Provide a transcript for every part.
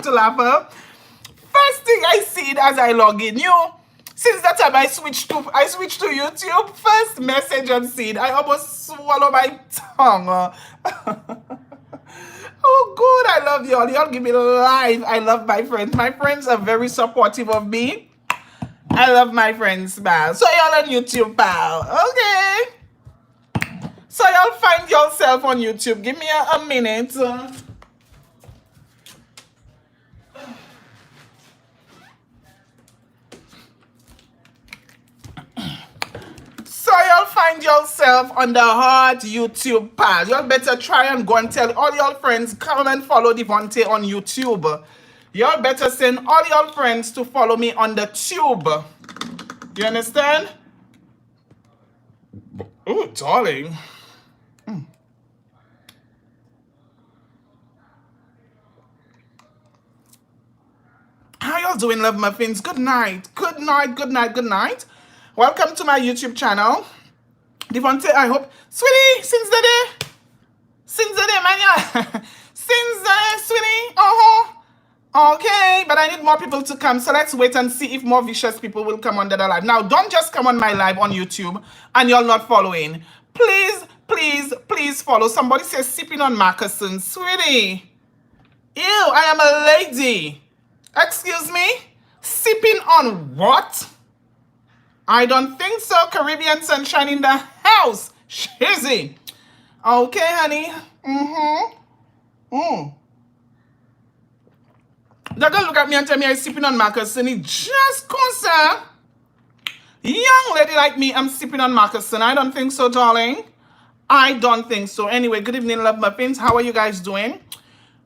to laugh up. First thing I see it as I log in, since that time I switched to YouTube. First message on seed, I almost swallow my tongue. Oh, good. I love y'all. Y'all give me life. I love my friends. My friends are very supportive of me. I love my friends, pal. So y'all on YouTube, pal. Okay. So y'all find yourself on YouTube. Give me a minute. So y'all find yourself on the hot YouTube, pal. Y'all better try and go and tell all y'all friends, come and follow Devontae on YouTube. Y'all better send all y'all friends to follow me on the tube. You understand? Oh, darling. How y'all doing, love muffins? Good night. Good night, good night, good night. Welcome to my YouTube channel. Devontae, I hope. Sweetie, since the day, man. Since the day, sweetie. Okay, but I need more people to come. So let's wait and see if more vicious people will come on the live. Now, don't just come on my live on YouTube and you're not following. Please, please, please follow. Somebody says sipping on Marcusson. Sweetie. Ew, I am a lady. Excuse me? Sipping on what? I don't think so. Caribbean sunshine in the house. Shizzy. Okay, honey. They're gonna look at me and tell me I'm sipping on Marcusson. It just concern. Young lady like me, I'm sipping on Marcusson. I don't think so, darling. I don't think so. Anyway, good evening, love muffins. How are you guys doing?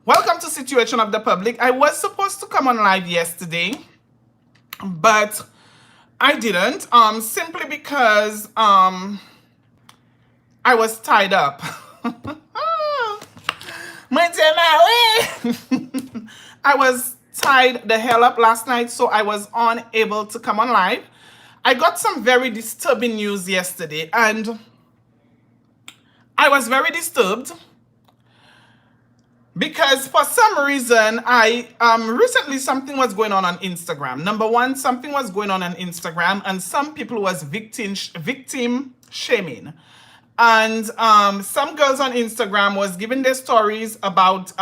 Welcome to Situation of the Public. I was supposed to come on live yesterday, but I didn't. Simply because I was tied up. I was tied the hell up last night, so I was unable to come on live. I got some very disturbing news yesterday, and I was very disturbed because for some reason recently something was going on Instagram. Number one, something was going on Instagram, and some people was victim shaming. And some girls on Instagram was giving their stories about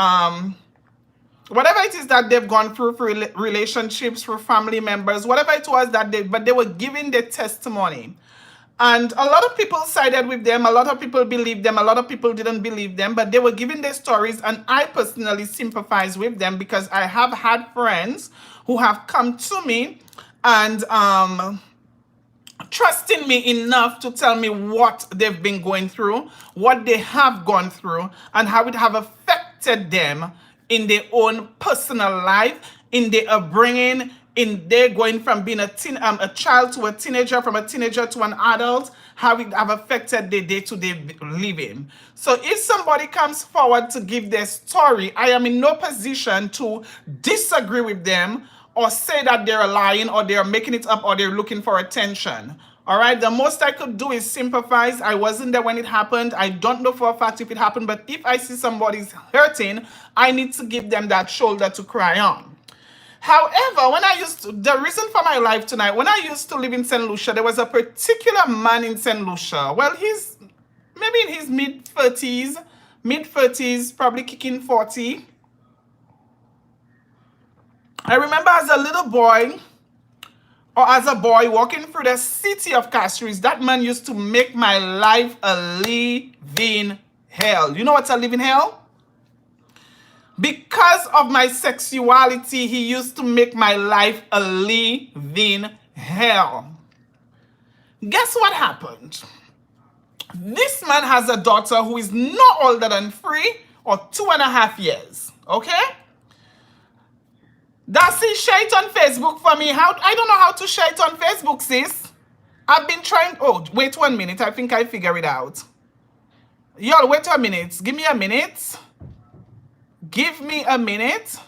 whatever it is that they've gone through for relationships, for family members, whatever it was that but they were giving their testimony. And a lot of people sided with them, a lot of people believed them, a lot of people didn't believe them, but they were giving their stories, and I personally sympathize with them because I have had friends who have come to me and trusting me enough to tell me what they've been going through, what they have gone through, and how it have affected them in their own personal life, in their upbringing, in their going from being a child to a teenager, from a teenager to an adult, how it have affected their day-to-day living. So if somebody comes forward to give their story, I am in no position to disagree with them or say that they're lying or they're making it up or they're looking for attention. All right, the most I could do is sympathize. I wasn't there when it happened. I don't know for a fact if it happened, but if I see somebody's hurting, I need to give them that shoulder to cry on. However, the reason for my life tonight, when I used to live in St. Lucia, there was a particular man in St. Lucia. Well, he's maybe in his mid-30s, probably kicking 40. I remember as a little boy, or as a boy walking through the city of Castries, that man used to make my life a living hell. You know what's a living hell? Because of my sexuality, he used to make my life a living hell. Guess what happened? This man has a daughter who is no older than 3 or 2.5 years. Okay? Darcy, share it on Facebook for me. I don't know how to share it on Facebook, sis. I've been trying. Oh, wait 1 minute. I think I figure it out. Y'all, wait a minute. Give me a minute. Give me a minute.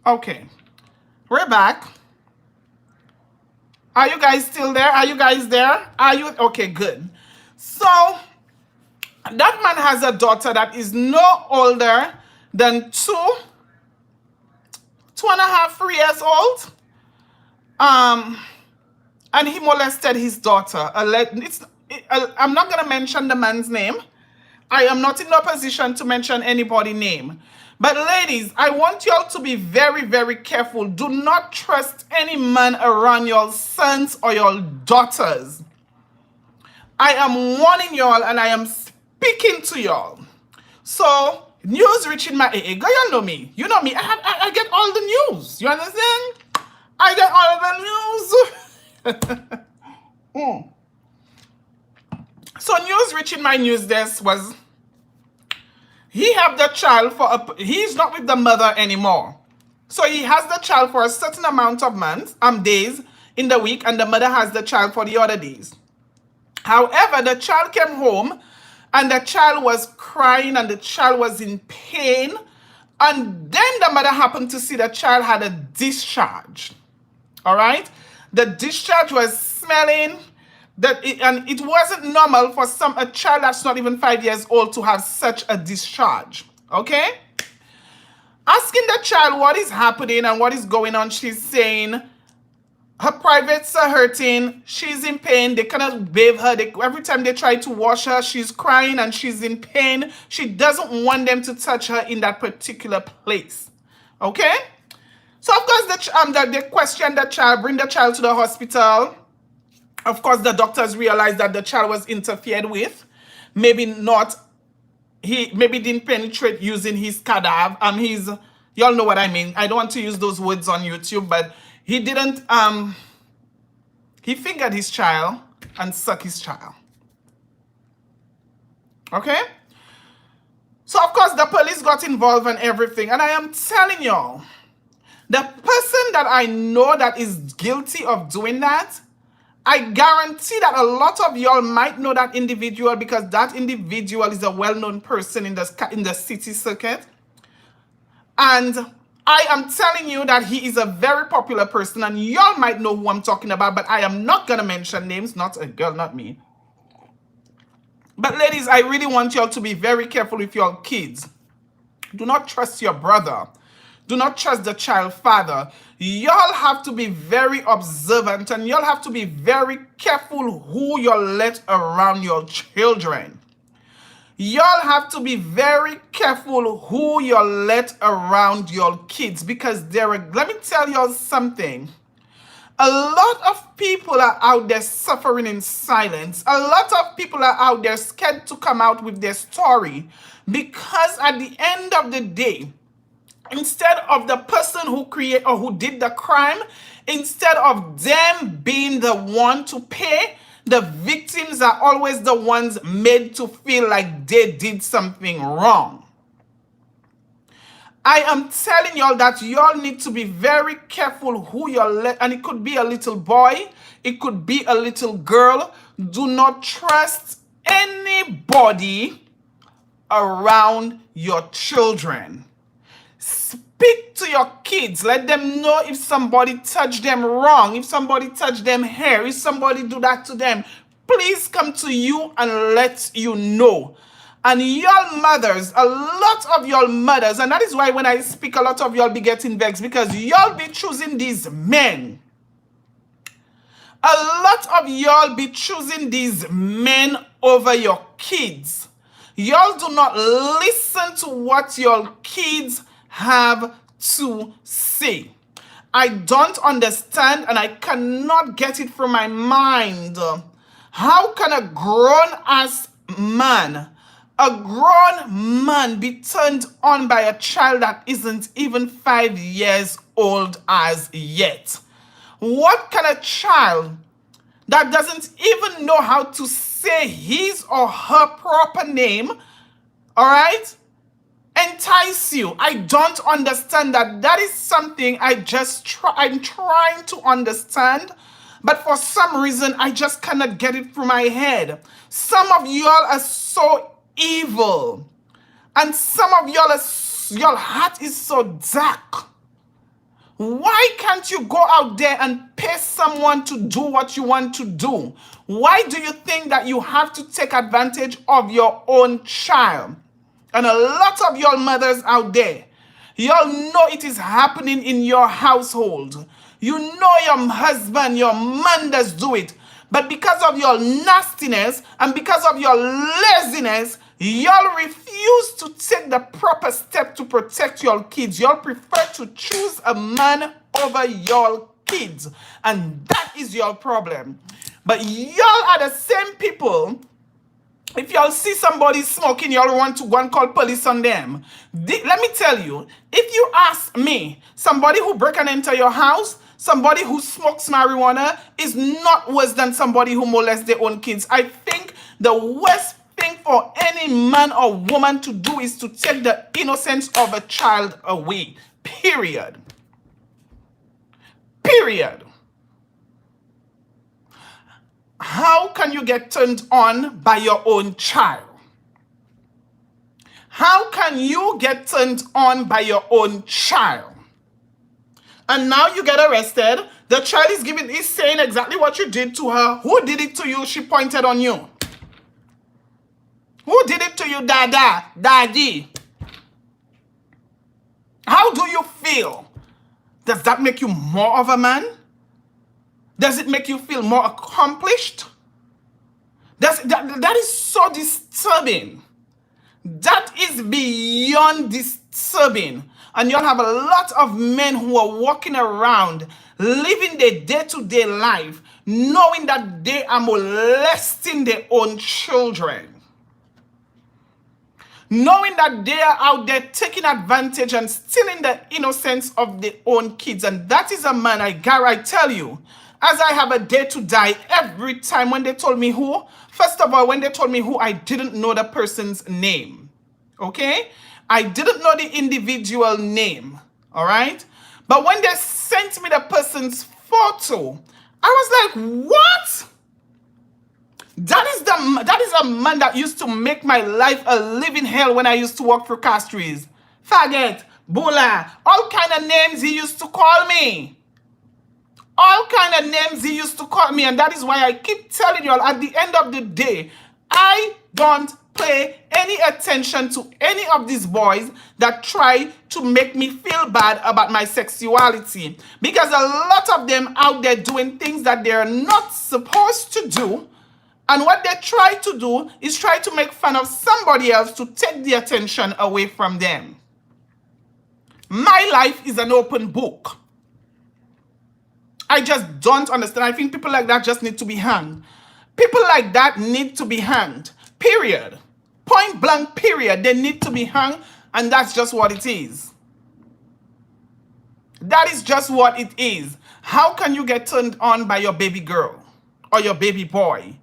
Okay, we're back. Are you guys still there? Are you guys there? Are you okay? Good. So that man has a daughter that is no older than 2.5, 3 years old. And he molested his daughter. I'm not gonna mention the man's name. I am not in no position to mention anybody's name. But ladies, I want y'all to be very, very careful. Do not trust any man around your sons or your daughters. I am warning y'all and I am speaking to y'all. So, news reaching my ear. Girl, you know me. You know me. I get all the news. You understand? I get all the news. So, news reaching my news desk was he have the child for he's not with the mother anymore. So he has the child for a certain amount of days in the week, and the mother has the child for the other days. However, the child came home and the child was crying and the child was in pain. And then the mother happened to see the child had a discharge. All right? The discharge was smelling. And it wasn't normal for a child that's not even 5 years old to have such a discharge. Okay? Asking the child what is happening and what is going on, she's saying her privates are hurting. She's in pain. They cannot bathe her. Every time they try to wash her, she's crying and she's in pain. She doesn't want them to touch her in that particular place. Okay? So, of course, they questioned the child, bring the child to the hospital. Of course, the doctors realized that the child was interfered with. Maybe not. He maybe didn't penetrate using his cadaver. Y'all know what I mean. I don't want to use those words on YouTube, but he didn't, he fingered his child and sucked his child. Okay? So, of course, the police got involved and everything. And I am telling y'all, the person that I know that is guilty of doing that, I guarantee that a lot of y'all might know that individual because that individual is a well-known person in the city circuit. And I am telling you that he is a very popular person, and y'all might know who I'm talking about, but I am not going to mention names. Not a girl, not me. But ladies, I really want y'all to be very careful with your kids. Do not trust your brother. Do not trust the child father. Y'all have to be very observant and y'all have to be very careful who you let around your children. Y'all have to be very careful who you let around your kids because let me tell y'all something. A lot of people are out there suffering in silence. A lot of people are out there scared to come out with their story because at the end of the day, instead of the person who did the crime, instead of them being the one to pay, the victims are always the ones made to feel like they did something wrong. I am telling y'all that y'all need to be very careful who you let, and it could be a little boy, it could be a little girl. Do not trust anybody around your children. Speak to your kids. Let them know if somebody touched them wrong, if somebody touched them hair, if somebody do that to them. Please come to you and let you know. And y'all mothers, a lot of y'all mothers, and that is why when I speak, a lot of y'all be getting vexed because y'all be choosing these men. A lot of y'all be choosing these men over your kids. Y'all do not listen to what your kids have to say. I don't understand and I cannot get it from my mind. How can a grown-ass man, a grown man be turned on by a child that isn't even 5 years old as yet? What can a child that doesn't even know how to say his or her proper name, all right, entice you? I don't understand that. That is something I'm trying to understand, but for some reason, I just cannot get it through my head. Some of y'all are so evil, and some of y'all, your heart is so dark. Why can't you go out there and pay someone to do what you want to do? Why do you think that you have to take advantage of your own child? And a lot of your mothers out there, y'all know it is happening in your household. You know your husband, your man does do it. But because of your nastiness and because of your laziness, y'all refuse to take the proper step to protect your kids. Y'all prefer to choose a man over your kids. And that is your problem. But y'all are the same people. If y'all see somebody smoking, y'all want to go and call police on them. Let me tell you, if you ask me, somebody who break and enter your house, somebody who smokes marijuana is not worse than somebody who molests their own kids. I think the worst thing for any man or woman to do is to take the innocence of a child away. Period. Period. How can you get turned on by your own child? How can you get turned on by your own child? And now you get arrested. The child is saying exactly what you did to her. Who did it to you? She pointed on you. Who did it to you, Dada? Daddy? How do you feel? Does that make you more of a man? Does it make you feel more accomplished? That is so disturbing. That is beyond disturbing. And you'll have a lot of men who are walking around, living their day-to-day life, knowing that they are molesting their own children. Knowing that they are out there taking advantage and stealing the innocence of their own kids. And that is a man, I tell you, as I have a day to die, every time when they told me who, first of all, when they told me who, I didn't know the person's name. Okay? I didn't know the individual name. All right? But when they sent me the person's photo, I was like, what? That is a man that used to make my life a living hell when I used to work for Castries. Faggot, Bula, all kind of names he used to call me. All kind of names he used to call me. And that is why I keep telling you all, at the end of the day, I don't pay any attention to any of these boys that try to make me feel bad about my sexuality. Because a lot of them out there doing things that they're not supposed to do. And what they try to do is try to make fun of somebody else to take the attention away from them. My life is an open book. I just don't understand. I think people like that just need to be hanged. People like that need to be hanged. Period. Point blank, period. They need to be hung, and that's just what it is. That is just what it is. How can you get turned on by your baby girl or your baby boy?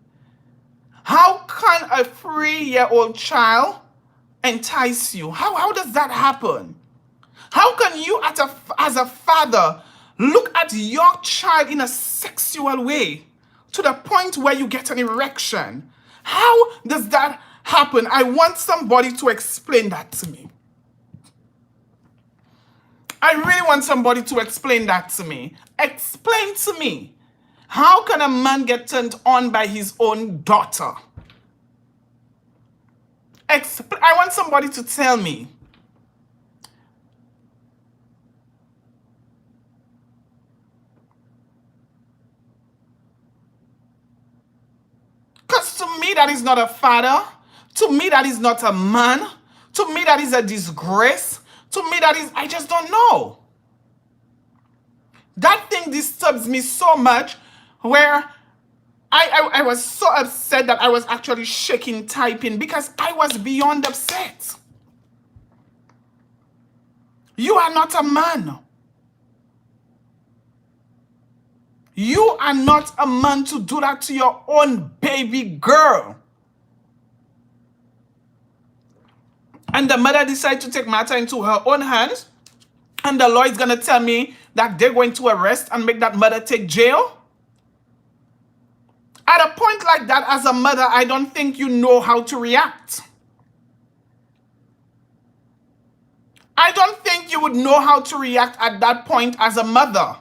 How can a 3-year-old child entice you? How does that happen? How can you, as a father, look at your child in a sexual way to the point where you get an erection? How does that happen? I want somebody to explain that to me. I really want somebody to explain that to me. Explain to me. How can a man get turned on by his own daughter? I want somebody to tell me. Because to me, that is not a father. To me, that is not a man. To me, that is a disgrace. To me, that is, I just don't know. That thing disturbs me so much where I was so upset that I was actually shaking typing because I was beyond upset. You are not a man. You are not a man to do that to your own baby girl. And the mother decided to take matter into her own hands. And the law is going to tell me that they're going to arrest and make that mother take jail. At a point like that, as a mother, I don't think you know how to react. I don't think you would know how to react at that point as a mother.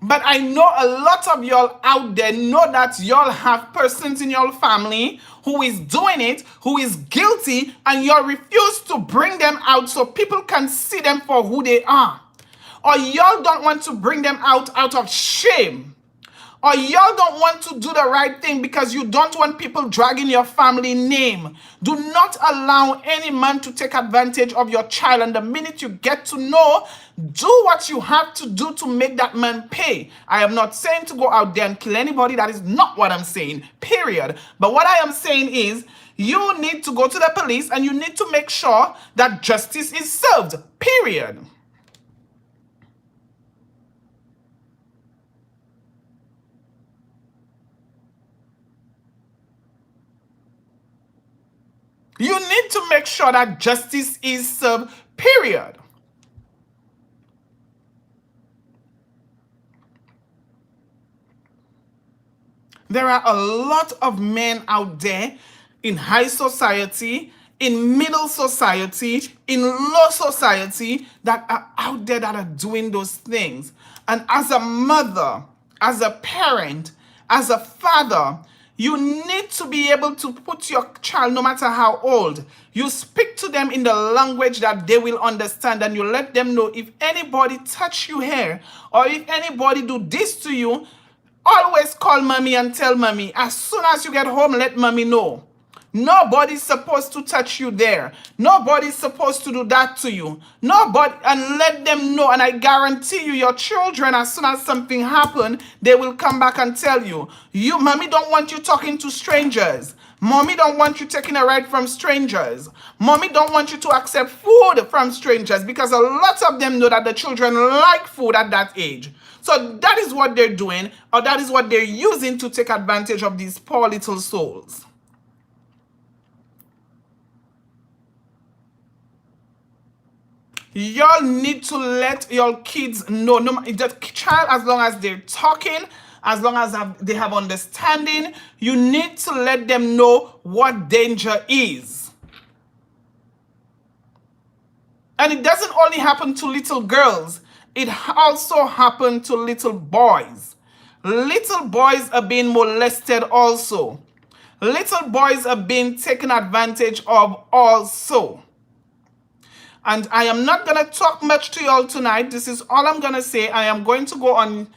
But I know a lot of y'all out there know that y'all have persons in your family who is doing it, who is guilty, and y'all refuse to bring them out so people can see them for who they are. Or y'all don't want to bring them out of shame. Or y'all don't want to do the right thing because you don't want people dragging your family name. Do not allow any man to take advantage of your child. And the minute you get to know, do what you have to do to make that man pay. I am not saying to go out there and kill anybody. That is not what I'm saying, period. But what I am saying is, you need to go to the police and you need to make sure that justice is served, period. You need to make sure that justice is served, period. There are a lot of men out there in high society, in middle society, in low society that are out there that are doing those things. And as a mother, as a parent, as a father, you need to be able to put your child, no matter how old, you speak to them in the language that they will understand, and you let them know if anybody touch you here or if anybody do this to you, always call mommy and tell mommy. As soon as you get home, let mommy know. Nobody's supposed to touch you there. Nobody's supposed to do that to you. Nobody, and let them know. And I guarantee you, your children, as soon as something happens, they will come back and tell you. Mommy don't want you talking to strangers. Mommy don't want you taking a ride from strangers. Mommy don't want you to accept food from strangers, because a lot of them know that the children like food at that age. So that is what they're doing, or that is what they're using to take advantage of these poor little souls. Y'all need to let your kids know, the child, as long as they're talking, as long as they have understanding, you need to let them know what danger is. And it doesn't only happen to little girls. It also happens to little boys. Little boys are being molested also. Little boys are being taken advantage of also. And I am not going to talk much to y'all tonight. This is all I'm going to say. I am going to go on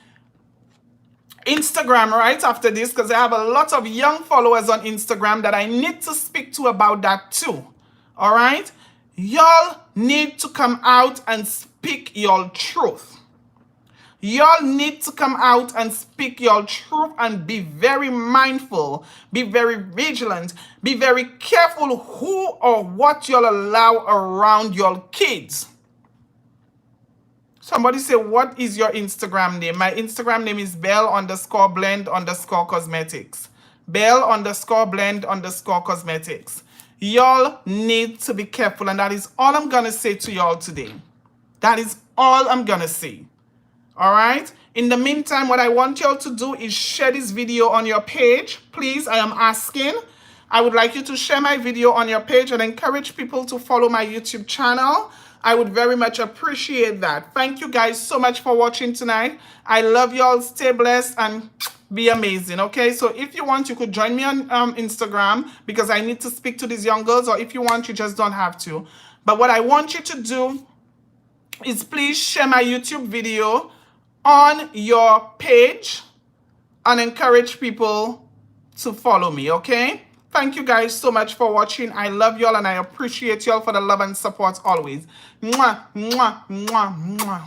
Instagram right after this, because I have a lot of young followers on Instagram that I need to speak to about that too. All right? Y'all need to come out and speak your truth. Y'all need to come out and speak your truth and be very mindful, be very vigilant, be very careful who or what you'll allow around your kids. Somebody say, what is your Instagram name? My Instagram name is Belle_blend_cosmetics. Belle_blend_cosmetics. Y'all need to be careful, and that is all I'm going to say to y'all today. That is all I'm going to say. All right. In the meantime, what I want y'all to do is share this video on your page. Please, I am asking. I would like you to share my video on your page and encourage people to follow my YouTube channel. I would very much appreciate that. Thank you guys so much for watching tonight. I love y'all. Stay blessed and be amazing. Okay. So if you want, you could join me on Instagram, because I need to speak to these young girls, or if you want, you just don't have to. But what I want you to do is please share my YouTube video on your page and encourage people to follow me, okay? Thank you guys so much for watching. I love y'all and I appreciate y'all for the love and support always. Mwah, mwah, mwah, mwah.